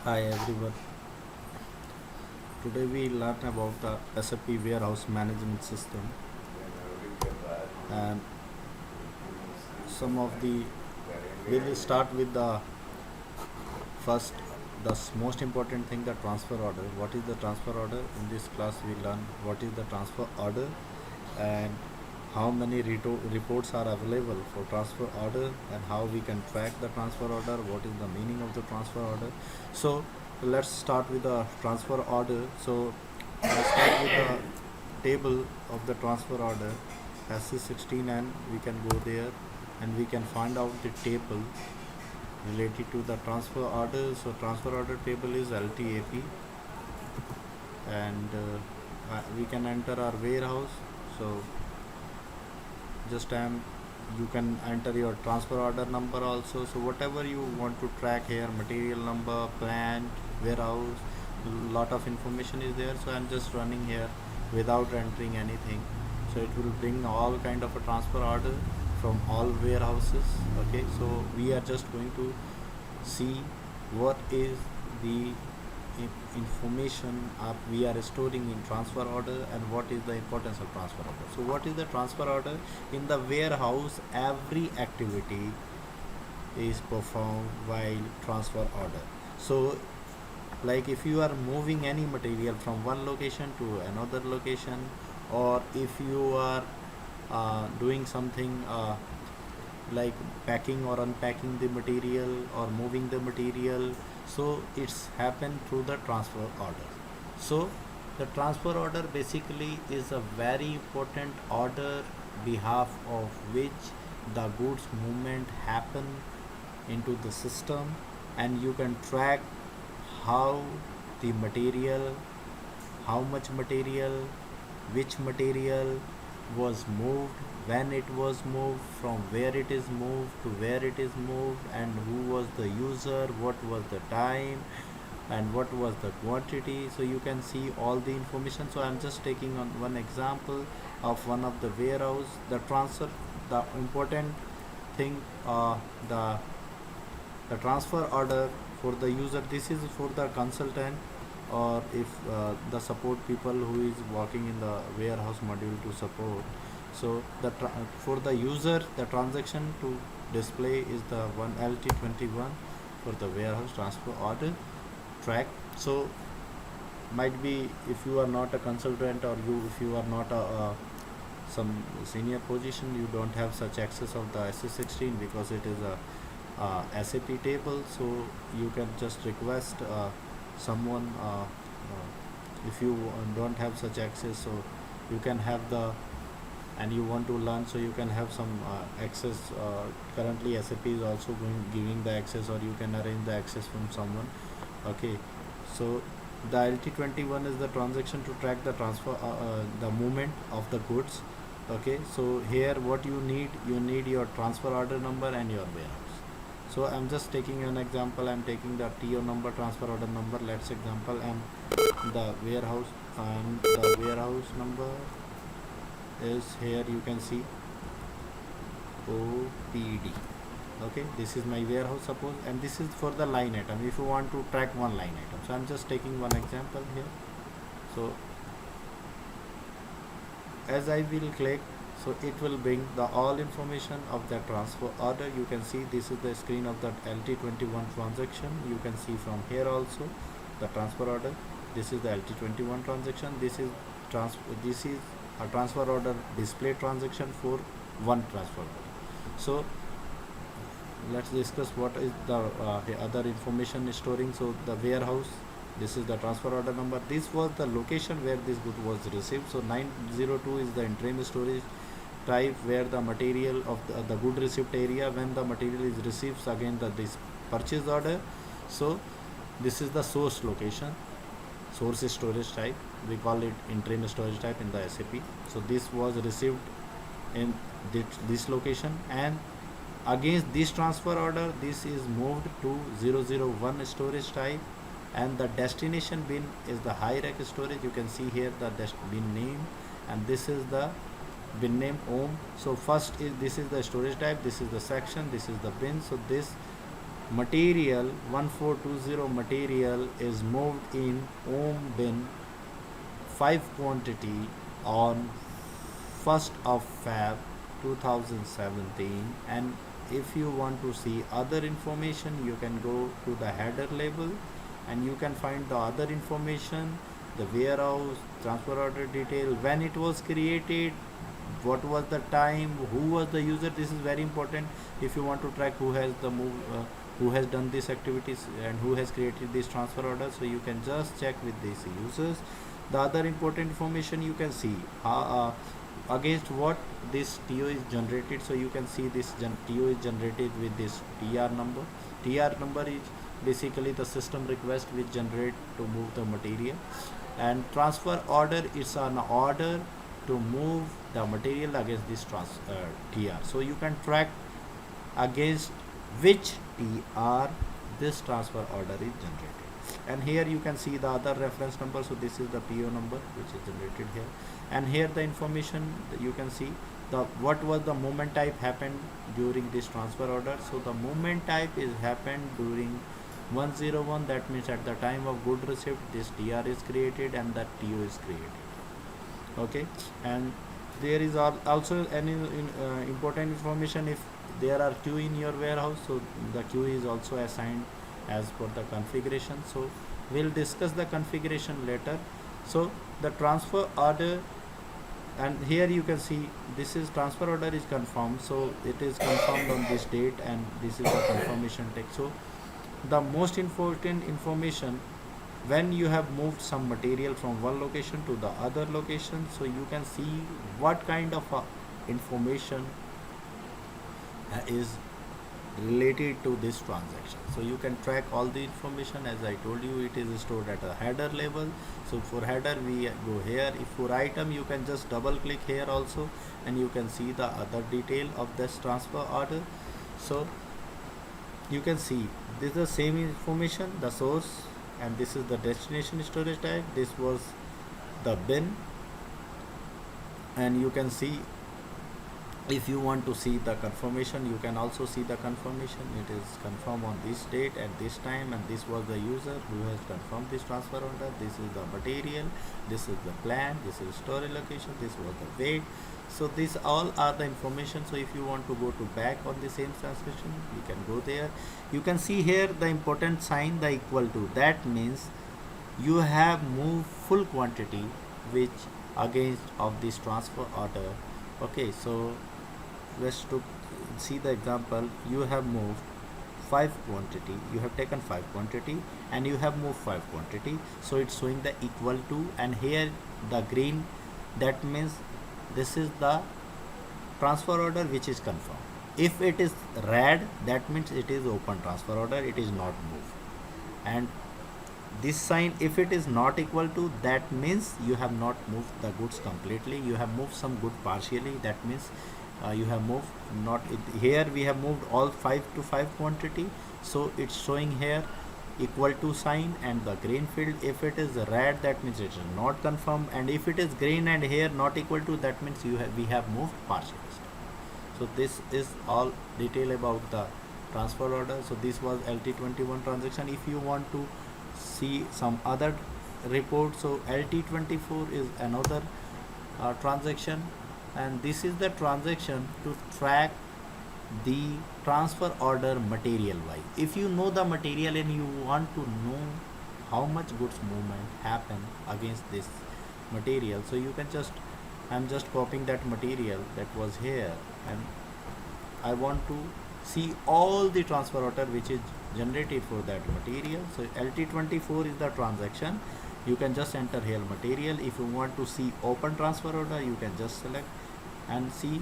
Hi everyone. Today we learn about the SAP warehouse management system and some of the we will start with the first most important thing, the transfer order. What is the transfer order? In this class we learn what is the transfer order and how many reports are available for transfer order and how we can track the transfer order, what is the meaning of the transfer order. So let's start with the transfer order. So let's start with the table of the transfer order SC16 and we can go there and we can find out the table related to the transfer order. So transfer order table is LTAP and we can enter our warehouse. So just you can enter your transfer order number also. So whatever you want to track here, material number, plant, warehouse, lot of information is there. So I'm just running here without entering anything. So it will bring all kind of a transfer order from all warehouses. Okay, so we are just going to see what is the information we are storing in transfer order and what is the importance of transfer order. So what is the transfer order? In the warehouse, every activity is performed while transfer order. So like if you are moving any material from one location to another location, or if you are doing something like packing or unpacking the material or moving the material, so it's happened through the transfer order. So the transfer order basically is a very important order behalf of which the goods movement happen into the system, and you can track how the material, how much material, which material was moved, when it was moved, from where it is moved to where it is moved, and who was the user, what was the time, and what was the quantity. So you can see all the information. So I'm just taking on one example of one of the warehouse. The transfer, the important thing, the transfer order for the user, this is for the consultant, or if the support people who is working in the warehouse module to support. So for the user, the transaction to display is the one LT21 for the warehouse transfer order track. So might be if you are not a consultant, or if you are not a some senior position, you don't have such access of the SC16 because it is a SAP table. So you can just request someone if you don't have such access, so you can have the, and you want to learn, so you can have some access. Currently SAP is also giving the access, or you can arrange the access from someone. Okay, so the LT21 is the transaction to track the transfer the movement of the goods. Okay, so here what you need your transfer order number and your warehouse. So I'm just taking an example. I'm taking the TO number, transfer order number, let's example, and the warehouse, and the warehouse number is here, you can see OPD. Okay, this is my warehouse, suppose, and this is for the line item if you want to track one line item. So I'm just taking one example here. So as I will click, so it will bring the all information of the transfer order. You can see this is the screen of that LT21 transaction. You can see from here also the transfer order. This is the LT21 transaction. This is a transfer order display transaction for one transfer order. So let's discuss what is the other information storing. So the warehouse, this is the transfer order number. This was the location where this good was received. So 902 is the interim storage type, where the material of the good received area when the material is received. So again this purchase order. So this is the source location, source storage type, we call it interim storage type in the SAP. So this was received in this location, and against this transfer order this is moved to 001 storage type, and the destination bin is the high rack storage. You can see here the bin name, and this is the bin name ohm. So first is, this is the storage type, this is the section, this is the bin. So this material 1420 material is moved in ohm bin 5 quantity on 1st of Feb 2017. And if you want to see other information, you can go to the header label and you can find the other information, the warehouse, transfer order detail, when it was created, what was the time, who was the user. This is very important if you want to track who has the who has done these activities and who has created this transfer order. So you can just check with these users. The other important information you can see against what this TO is generated. So you can see this TO is generated with this TR number. TR number is basically the system request which generate to move the material, and transfer order is an order to move the material against this TR. So you can track against which TR this transfer order is generated. And here you can see the other reference number. So this is the PO number which is generated here, and here the information you can see the what was the movement type happened during this transfer order. So the movement type is happened during 101, that means at the time of good receipt this TR is created and that TO is created. Okay, and there is also any important information if there are queue in your warehouse. So the queue is also assigned as per the configuration. So we'll discuss the configuration later. So the transfer order, and here you can see this is transfer order is confirmed. So it is confirmed on this date and this is the confirmation text. So the most important information when you have moved some material from one location to the other location, so you can see what kind of information is related to this transaction. So you can track all the information. As I told you, it is stored at a header level. So for header we go here. If for item you can just double click here also and you can see the other detail of this transfer order. So you can see this is the same information, the source, and this is the destination storage type. This was the bin, and you can see if you want to see the confirmation, you can also see the confirmation. It is confirmed on this date at this time, and this was the user who has confirmed this transfer order. This is the material, this is the plan, this is storage location, this was the weight. So these all are the information. So if you want to go to back on the same transmission, you can go there. You can see here the important sign, the equal to. That means you have moved full quantity which against of this transfer order. Okay, so let's see the example. You have moved 5 quantity, you have taken 5 quantity and you have moved 5 quantity. So it's showing the equal to, and here the green, that means this is the transfer order which is confirmed. If it is red, that means it is open transfer order, it is not moved. And this sign, if it is not equal to, that means you have not moved the goods completely, you have moved some good partially. That means you have moved not here we have moved all 5 to 5 quantity. So it's showing here equal to sign and the green field. If it is red, that means it is not confirmed, and if it is green and here not equal to, that means we have moved partially. So this is all detail about the transfer order. So this was LT21 transaction. If you want to see some other report, so LT24 is another transaction, and this is the transaction to track the transfer order material wise. If you know the material and you want to know how much goods movement happen against this material, so you can just, I'm just copying that material that was here, and I want to see all the transfer order which is generated for that material. So LT24 is the transaction. You can just enter here material. If you want to see open transfer order, you can just select and see.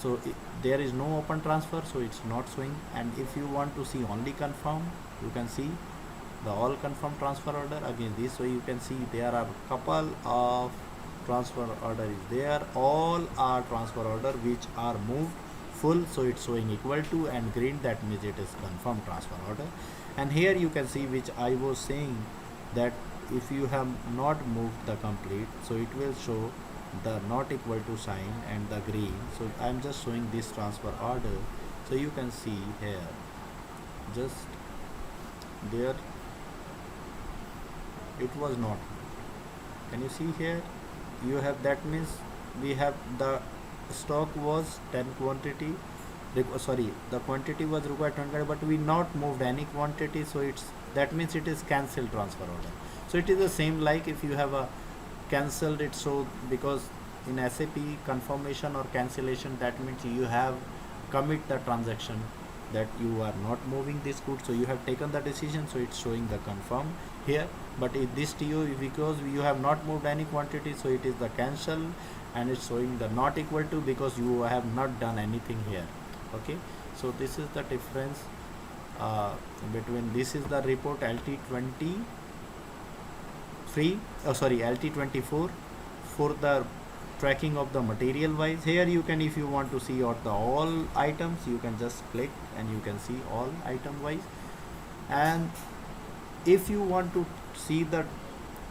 So there is no open transfer, so it's not showing. And if you want to see only confirm, you can see the all confirm transfer order against this. So you can see there are couple of transfer order is there, all are transfer order which are moved full. So it's showing equal to, and green, that means it is confirmed transfer order. And here you can see, which I was saying, that if you have not moved the complete, so it will show the not equal to sign and the green. So I'm just showing this transfer order. So you can see here, just there it was not. Can you see here? You have, that means we have the stock was 10 quantity, sorry, the quantity was required 20, but we not moved any quantity, so it's, that means it is cancelled transfer order. So it is the same like if you have a cancelled it, so because in SAP confirmation or cancellation, that means you have commit the transaction that you are not moving this good, so you have taken the decision, so it's showing the confirm here. But in this TO, because you have not moved any quantity, so it is the cancel, and it's showing the not equal to because you have not done anything here. Okay, so this is the difference between, this is the report LT23, sorry, LT24 for the tracking of the material wise. Here you can, if you want to see all the all items, you can just click and you can see all item wise. And if you want to see the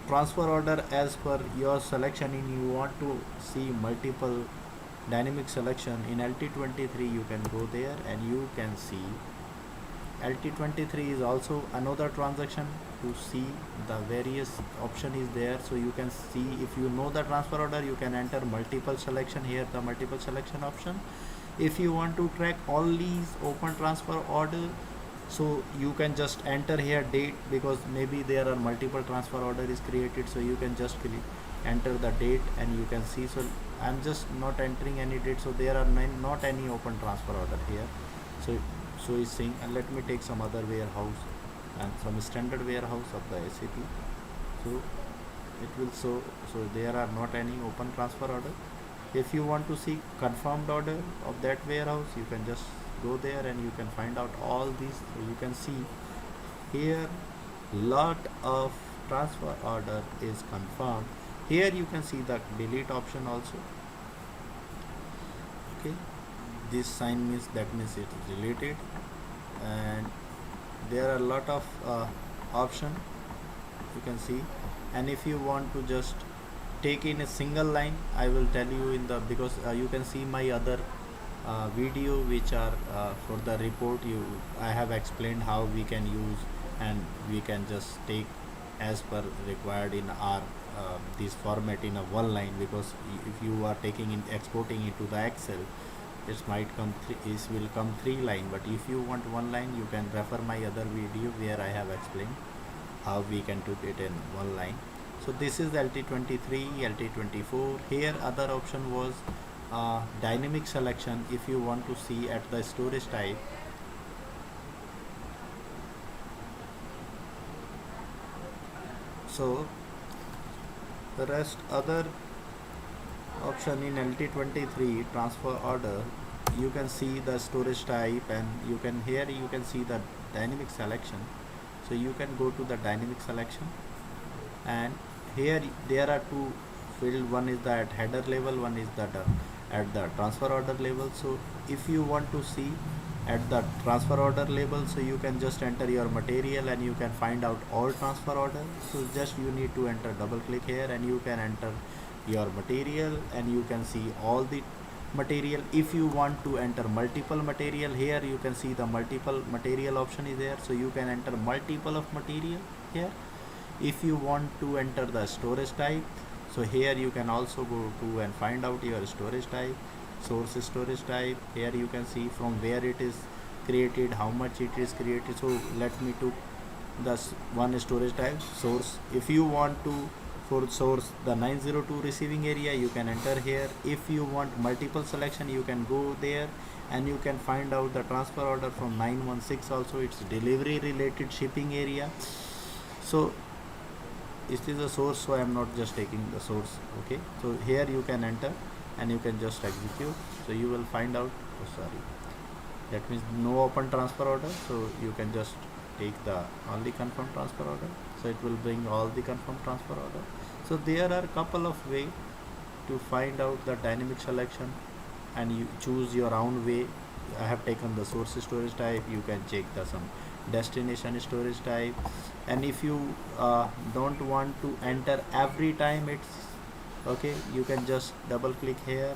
transfer order as per your selection and you want to see multiple dynamic selection in LT23, you can go there and you can see LT23 is also another transaction. To see the various option is there, so you can see, if you know the transfer order, you can enter multiple selection here, the multiple selection option. If you want to track all these open transfer order, so you can just enter here date, because maybe there are multiple transfer order is created, so you can just enter the date and you can see. So I'm just not entering any date, so there are not any open transfer order here. So it's saying, and let me take some other warehouse and some standard warehouse of the SAP. So it will show, so there are not any open transfer order. If you want to see confirmed order of that warehouse, you can just go there and you can find out all these. So you can see here lot of transfer order is confirmed. Here you can see the delete option also. Okay, this sign means, that means it is deleted, and there are a lot of option you can see. And if you want to just take in a single line, I will tell you in the, because you can see my other video which are for the report, I have explained how we can use, and we can just take as per required in our this format in a one line, because if you are taking in, exporting into the Excel, it might come it will come 3 line, but if you want 1 line, you can refer my other video where I have explained how we can do it in 1 line. So this is LT23, LT24. Here other option was dynamic selection. If you want to see at the storage type, so the rest other option in LT23 transfer order, you can see the storage type, and you can, here you can see the dynamic selection. So you can go to the dynamic selection, and here there are 2 field, one is the at header level, one is the at the transfer order level. So if you want to see at the transfer order level, so you can just enter your material and you can find out all transfer order. So just you need to enter, double click here, and you can enter your material and you can see all the material. If you want to enter multiple material, here you can see the multiple material option is there, so you can enter multiple of material here. If you want to enter the storage type, so here you can also go to and find out your storage type, source storage type. Here you can see from where it is created, how much it is created. So let me to the one storage type, source. If you want to for source the 902 receiving area, you can enter here. If you want multiple selection, you can go there and you can find out the transfer order from 916 also. It's delivery related shipping area. So this is the source, so I am not just taking the source. Okay, so here you can enter and you can just execute. So you will find out, oh sorry, that means no open transfer order, so you can just take the only confirm transfer order. So it will bring all the confirm transfer order. So there are couple of way to find out the dynamic selection, and you choose your own way. I have taken the source storage type. You can check the some destination storage type, and if you don't want to enter every time it's Okay, you can just double click here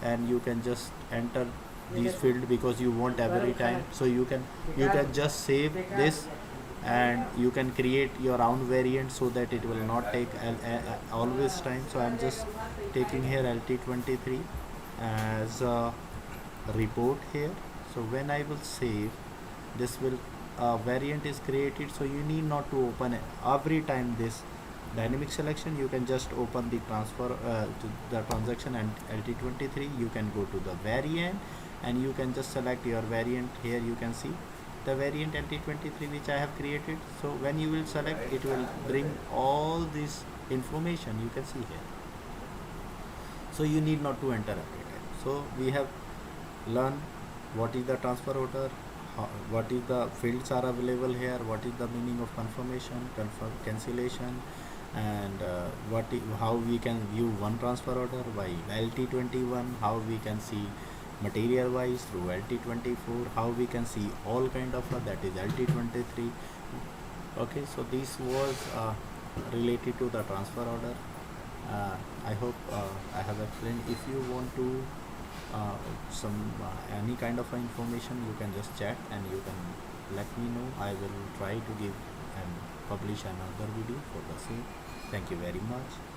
and you can just enter these field because you want every time. So you can just save this and you can create your own variant so that it will not take always time. So I'm just taking here LT23 as a report here. So when I will save, this will variant is created, so you need not to open it every time this dynamic selection. You can just open the transfer to the transaction and LT23. You can go to the variant and you can just select your variant. Here you can see the variant LT23 which I have created. So when you will select, it will bring all this information you can see here. So you need not to enter every time. So we have learned what is the transfer order, what is the fields are available here, what is the meaning of confirmation, cancellation, and how we can view one transfer order by LT21, how we can see material wise through LT24, how we can see all kind of that is LT23. Okay, so this was related to the transfer order. I hope I have explained. If you want to some any kind of information, you can just chat and you can let me know. I will try to give and publish another video for the same. Thank you very much.